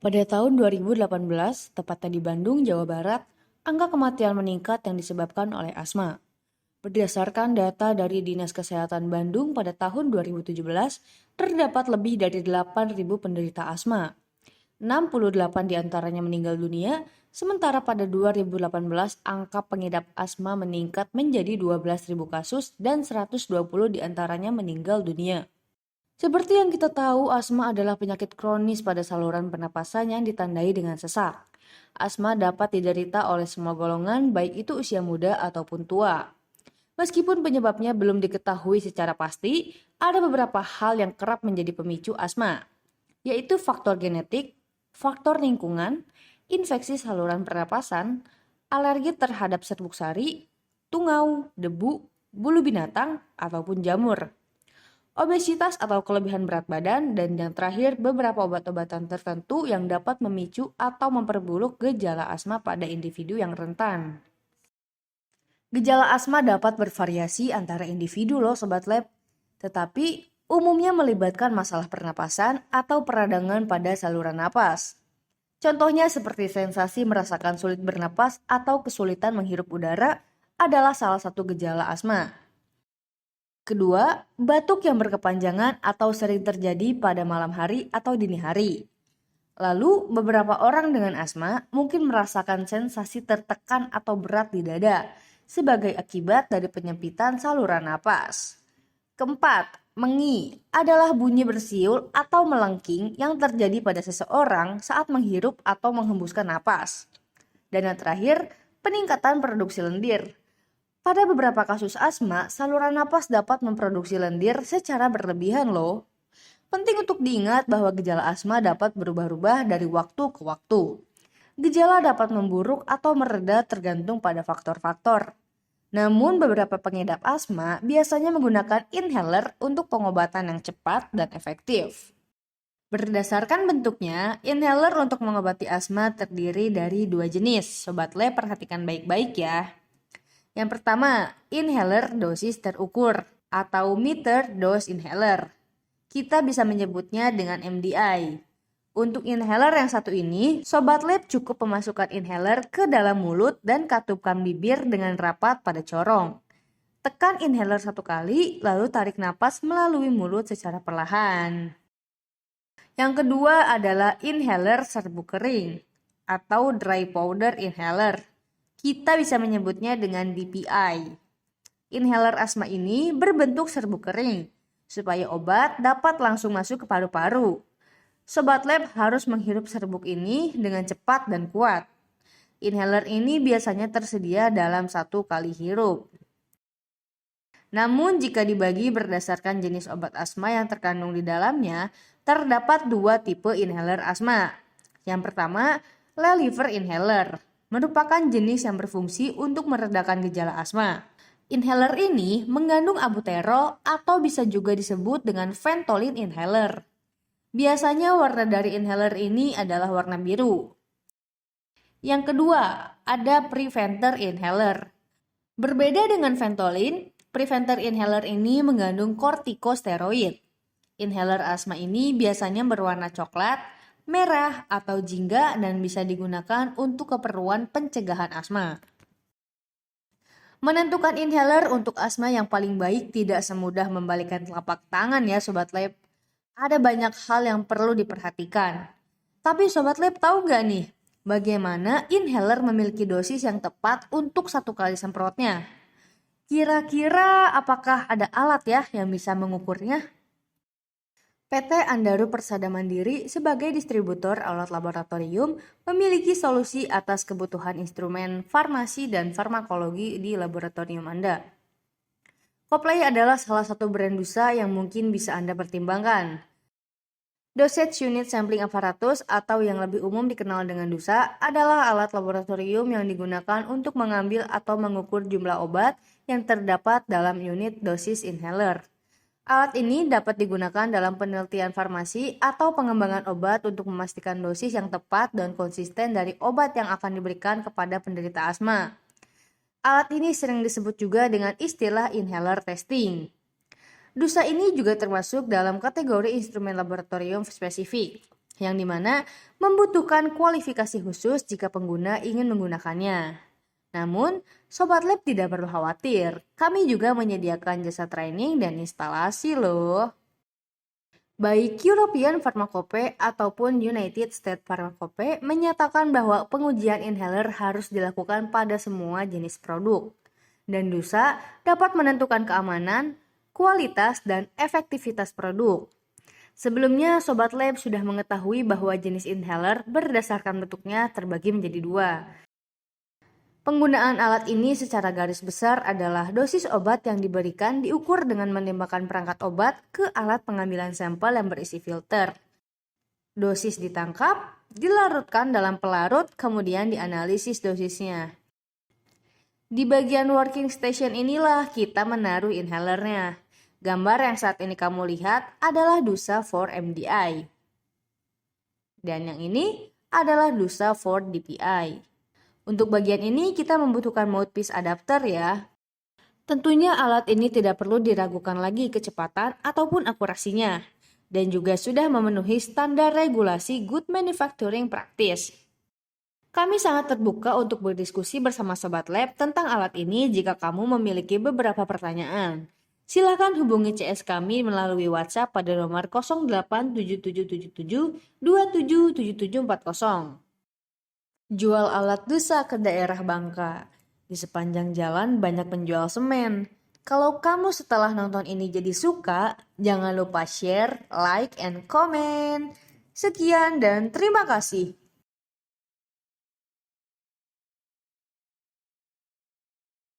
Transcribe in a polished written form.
Pada tahun 2018, tepatnya di Bandung, Jawa Barat, angka kematian meningkat yang disebabkan oleh asma. Berdasarkan data dari Dinas Kesehatan Bandung pada tahun 2017, terdapat lebih dari 8.000 penderita asma. 68 diantaranya meninggal dunia, sementara pada 2018 angka pengidap asma meningkat menjadi 12.000 kasus dan 120 diantaranya meninggal dunia. Seperti yang kita tahu, asma adalah penyakit kronis pada saluran pernapasan yang ditandai dengan sesak. Asma dapat diderita oleh semua golongan, baik itu usia muda ataupun tua. Meskipun penyebabnya belum diketahui secara pasti, ada beberapa hal yang kerap menjadi pemicu asma, yaitu faktor genetik, faktor lingkungan, infeksi saluran pernapasan, alergi terhadap serbuk sari, tungau, debu, bulu binatang, ataupun jamur. Obesitas atau kelebihan berat badan, dan yang terakhir beberapa obat-obatan tertentu yang dapat memicu atau memperburuk gejala asma pada individu yang rentan. Gejala asma dapat bervariasi antara individu loh Sobat Lab, tetapi umumnya melibatkan masalah pernapasan atau peradangan pada saluran napas. Contohnya seperti sensasi merasakan sulit bernapas atau kesulitan menghirup udara adalah salah satu gejala asma. Kedua, batuk yang berkepanjangan atau sering terjadi pada malam hari atau dini hari. Lalu, beberapa orang dengan asma mungkin merasakan sensasi tertekan atau berat di dada sebagai akibat dari penyempitan saluran napas. Keempat, mengi adalah bunyi bersiul atau melengking yang terjadi pada seseorang saat menghirup atau menghembuskan napas. Dan yang terakhir, peningkatan produksi lendir. Pada beberapa kasus asma, saluran napas dapat memproduksi lendir secara berlebihan loh. Penting untuk diingat bahwa gejala asma dapat berubah-ubah dari waktu ke waktu. Gejala dapat memburuk atau mereda tergantung pada faktor-faktor. Namun beberapa pengidap asma biasanya menggunakan inhaler untuk pengobatan yang cepat dan efektif. Berdasarkan bentuknya, inhaler untuk mengobati asma terdiri dari dua jenis. Sobat Lab, perhatikan baik-baik ya. Yang pertama, inhaler dosis terukur atau meter dose inhaler. Kita bisa menyebutnya dengan MDI. Untuk inhaler yang satu ini, Sobat Lab cukup memasukkan inhaler ke dalam mulut dan katupkan bibir dengan rapat pada corong. Tekan inhaler satu kali, lalu tarik napas melalui mulut secara perlahan. Yang kedua adalah inhaler serbuk kering atau dry powder inhaler. Kita bisa menyebutnya dengan DPI. Inhaler asma ini berbentuk serbuk kering, supaya obat dapat langsung masuk ke paru-paru. Sobat Lab harus menghirup serbuk ini dengan cepat dan kuat. Inhaler ini biasanya tersedia dalam 1 kali hirup. Namun jika dibagi berdasarkan jenis obat asma yang terkandung di dalamnya, terdapat 2 tipe inhaler asma. Yang pertama, Leliver inhaler, merupakan jenis yang berfungsi untuk meredakan gejala asma. Inhaler ini mengandung albuterol atau bisa juga disebut dengan Ventolin inhaler. Biasanya warna dari inhaler ini adalah warna biru. Yang kedua, ada Preventer inhaler. Berbeda dengan Ventolin, Preventer inhaler ini mengandung kortikosteroid. Inhaler asma ini biasanya berwarna coklat, merah, atau jingga dan bisa digunakan untuk keperluan pencegahan asma. Menentukan inhaler untuk asma yang paling baik tidak semudah membalikkan telapak tangan ya Sobat Lab. Ada banyak hal yang perlu diperhatikan. Tapi Sobat Lab tahu nggak nih, bagaimana inhaler memiliki dosis yang tepat untuk 1 kali semprotnya? Kira-kira apakah ada alat ya yang bisa mengukurnya? PT Andaru Persada Mandiri sebagai distributor alat laboratorium memiliki solusi atas kebutuhan instrumen farmasi dan farmakologi di laboratorium Anda. Copley adalah salah satu brand busa yang mungkin bisa Anda pertimbangkan. Dosage Unit Sampling Apparatus atau yang lebih umum dikenal dengan DUSA adalah alat laboratorium yang digunakan untuk mengambil atau mengukur jumlah obat yang terdapat dalam unit dosis inhaler. Alat ini dapat digunakan dalam penelitian farmasi atau pengembangan obat untuk memastikan dosis yang tepat dan konsisten dari obat yang akan diberikan kepada penderita asma. Alat ini sering disebut juga dengan istilah inhaler testing. DUSA ini juga termasuk dalam kategori instrumen laboratorium spesifik. yang dimana membutuhkan kualifikasi khusus jika pengguna ingin menggunakannya. Namun, Sobat Lab tidak perlu khawatir, kami juga menyediakan jasa training dan instalasi loh. Baik European Pharmacope ataupun United States Pharmacope menyatakan bahwa pengujian inhaler harus dilakukan pada semua jenis produk. Dan DUSA dapat menentukan keamanan, kualitas, dan efektivitas produk. Sebelumnya, Sobat Lab sudah mengetahui bahwa jenis inhaler berdasarkan bentuknya terbagi menjadi dua. Penggunaan alat ini secara garis besar adalah dosis obat yang diberikan diukur dengan menembakkan perangkat obat ke alat pengambilan sampel yang berisi filter. Dosis ditangkap, dilarutkan dalam pelarut, kemudian dianalisis dosisnya. Di bagian working station inilah kita menaruh inhalernya. Gambar yang saat ini kamu lihat adalah DUSA 4MDI. Dan yang ini adalah DUSA 4DPI. Untuk bagian ini kita membutuhkan mouthpiece adapter ya. Tentunya alat ini tidak perlu diragukan lagi kecepatan ataupun akurasinya. Dan juga sudah memenuhi standar regulasi Good Manufacturing Practice. Kami sangat terbuka untuk berdiskusi bersama Sobat Lab tentang alat ini jika kamu memiliki beberapa pertanyaan. Silakan hubungi CS kami melalui WhatsApp pada nomor 087777 277740. Jual alat DUSA ke daerah Bangka. Di sepanjang jalan banyak penjual semen. Kalau kamu setelah nonton ini jadi suka, jangan lupa share, like, and comment. Sekian dan terima kasih.